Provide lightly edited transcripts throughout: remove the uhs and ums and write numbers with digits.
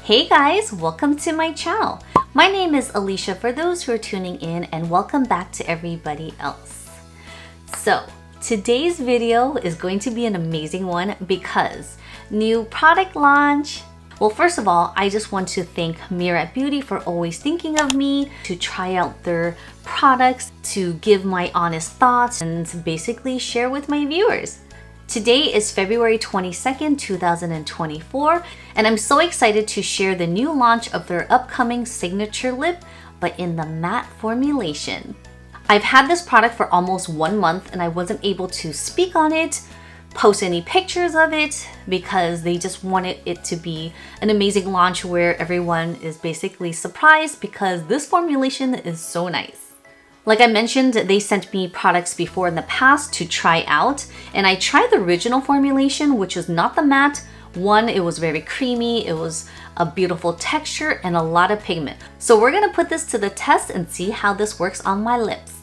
Hey guys, welcome to my channel. My name is Alicia for those who are tuning in, and welcome back to everybody else. So today's video is going to be an amazing one because new product launch. Well, first of all, I just want to thank Mirat Beauty for always thinking of me to try out their products, to give my honest thoughts, and basically share with my viewers. Today is February 22nd, 2024, and I'm so excited to share the new launch of their upcoming signature lip, but in the matte formulation. I've had this product for almost 1 month and I wasn't able to speak on it, post any pictures of it, because they just wanted it to be an amazing launch where everyone is basically surprised because this formulation is so nice. Like I mentioned, they sent me products before in the past to try out, and I tried the original formulation, which was not the matte. One, it was very creamy, it was a beautiful texture and a lot of pigment. So we're gonna put this to the test and see how this works on my lips.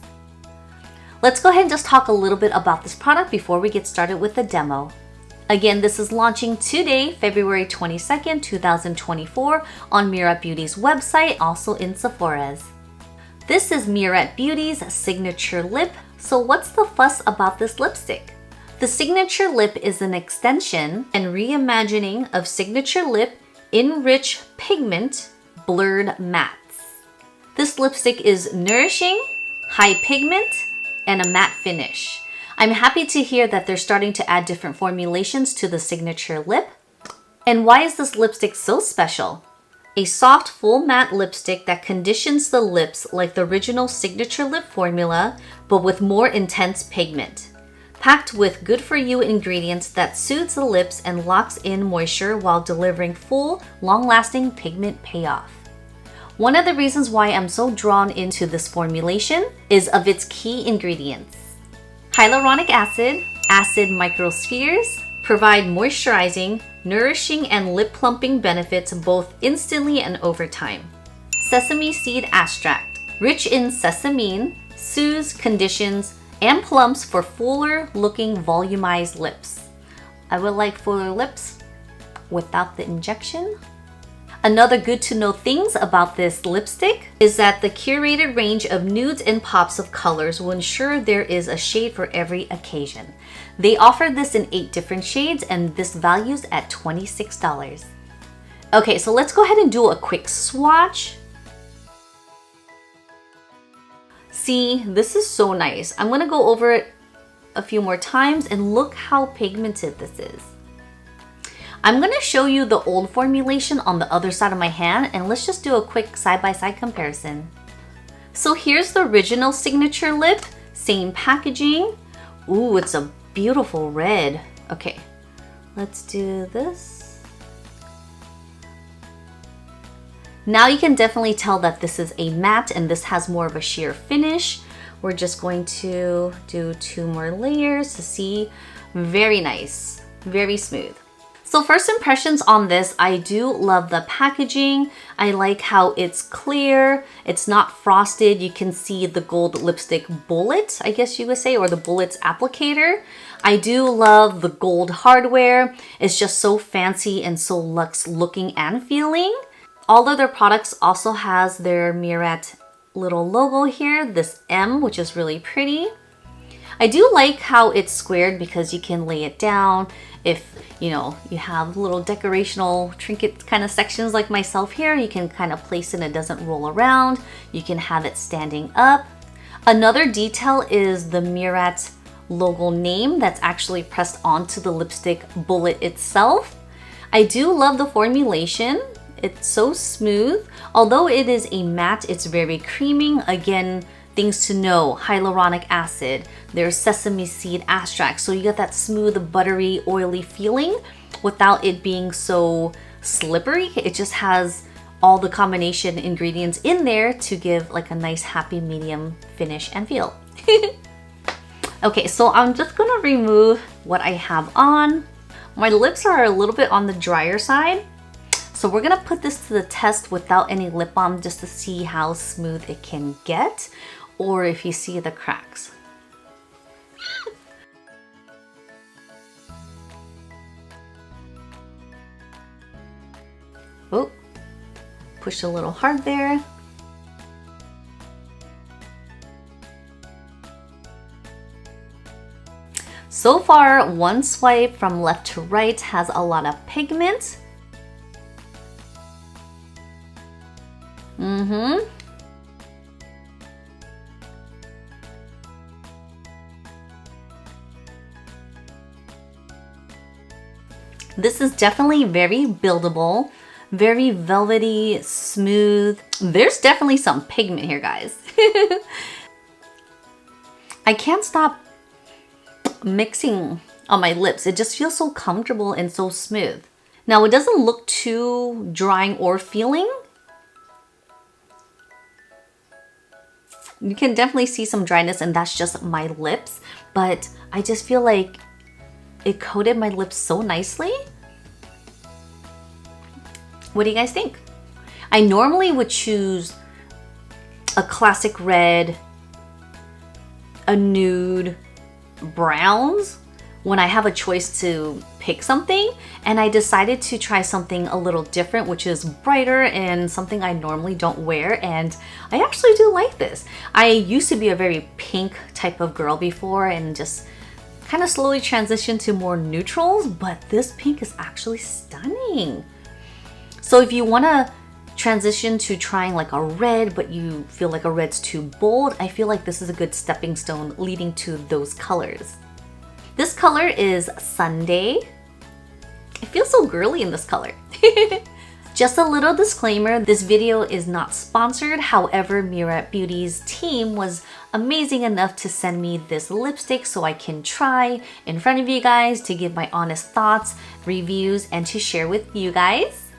Let's go ahead and just talk a little bit about this product before we get started with the demo. Again, this is launching today, February 22nd, 2024 on Mirat Beauty's website, also in Sephora's. This is Mirat Beauty's signature lip. So what's the fuss about this lipstick? The signature lip is an extension and reimagining of signature lip in rich pigment blurred mattes. This lipstick is nourishing, high pigment, and a matte finish. I'm happy to hear that they're starting to add different formulations to the signature lip. And why is this lipstick so special? A soft full matte lipstick that conditions the lips like the original signature lip formula, but with more intense pigment. Packed with good-for-you ingredients that soothes the lips and locks in moisture while delivering full, long-lasting pigment payoff. One of the reasons why I'm so drawn into this formulation is of its key ingredients. Hyaluronic acid, acid microspheres, provide moisturizing, nourishing, and lip plumping benefits both instantly and over time. Sesame seed extract, rich in sesamine, soothes, conditions, and plumps for fuller looking volumized lips. I would like fuller lips without the injection. Another good to know things about this lipstick is that the curated range of nudes and pops of colors will ensure there is a shade for every occasion. They offer this in 8 different shades, and this values at $26. Okay, so let's go ahead and do a quick swatch. See, this is so nice. I'm gonna go over it a few more times and look how pigmented this is. I'm gonna show you the old formulation on the other side of my hand, and let's just do a quick side-by-side comparison. So here's the original signature lip, same packaging. Ooh, it's a beautiful red. Okay, let's do this. Now you can definitely tell that this is a matte and this has more of a sheer finish. We're just going to do 2 more layers to see. Very nice, very smooth. So first impressions on this, I do love the packaging. I like how it's clear, it's not frosted. You can see the gold lipstick bullet, I guess you would say, or the bullet's applicator. I do love the gold hardware. It's just so fancy and so luxe looking and feeling. All of their products also has their Mirat little logo here, this M, which is really pretty. I do like how it's squared because you can lay it down. If you have little decorational trinket kind of sections like myself here, you can kind of place it and it doesn't roll around. You can have it standing up. Another detail is the Mirat logo name that's actually pressed onto the lipstick bullet itself. I do love the formulation. It's so smooth. Although it is a matte, it's very creaming. Again, things to know: hyaluronic acid, there's sesame seed extract, so you get that smooth, buttery, oily feeling without it being so slippery. It just has all the combination ingredients in there to give like a nice happy medium finish and feel. Okay, so I'm just gonna remove what I have on. My lips are a little bit on the drier side, so we're gonna put this to the test without any lip balm just to see how smooth it can get, or if you see the cracks. Oh, Push a little hard there. So far, one swipe from left to right has a lot of pigment. This is definitely very buildable, very velvety, smooth. There's definitely some pigment here, guys. I can't stop mixing on my lips. It just feels so comfortable and so smooth. Now, it doesn't look too drying or feeling. You can definitely see some dryness, and that's just my lips, but I just feel like it coated my lips so nicely. What do you guys think? I normally would choose a classic red, a nude, browns when I have a choice to pick something, and I decided to try something a little different, which is brighter and something I normally don't wear, and I actually do like this. I used to be a very pink type of girl before and just kind of slowly transitioned to more neutrals, but this pink is actually stunning. So if you want to transition to trying like a red, but you feel like a red's too bold, I feel like this is a good stepping stone leading to those colors. This color is Sunday. It feels so girly in this color. Just a little disclaimer, this video is not sponsored. However, Murad Beauty's team was amazing enough to send me this lipstick so I can try in front of you guys to give my honest thoughts, reviews, and to share with you guys.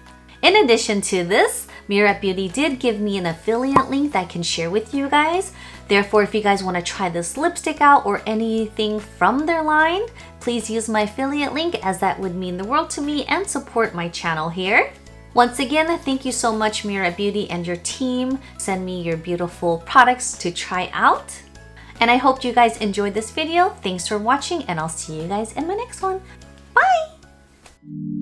In addition to this, Murad Beauty did give me an affiliate link that I can share with you guys. Therefore, if you guys want to try this lipstick out or anything from their line, please use my affiliate link, as that would mean the world to me and support my channel here. Once again, thank you so much, Murad Beauty and your team. Send me your beautiful products to try out. And I hope you guys enjoyed this video. Thanks for watching, and I'll see you guys in my next one. Bye!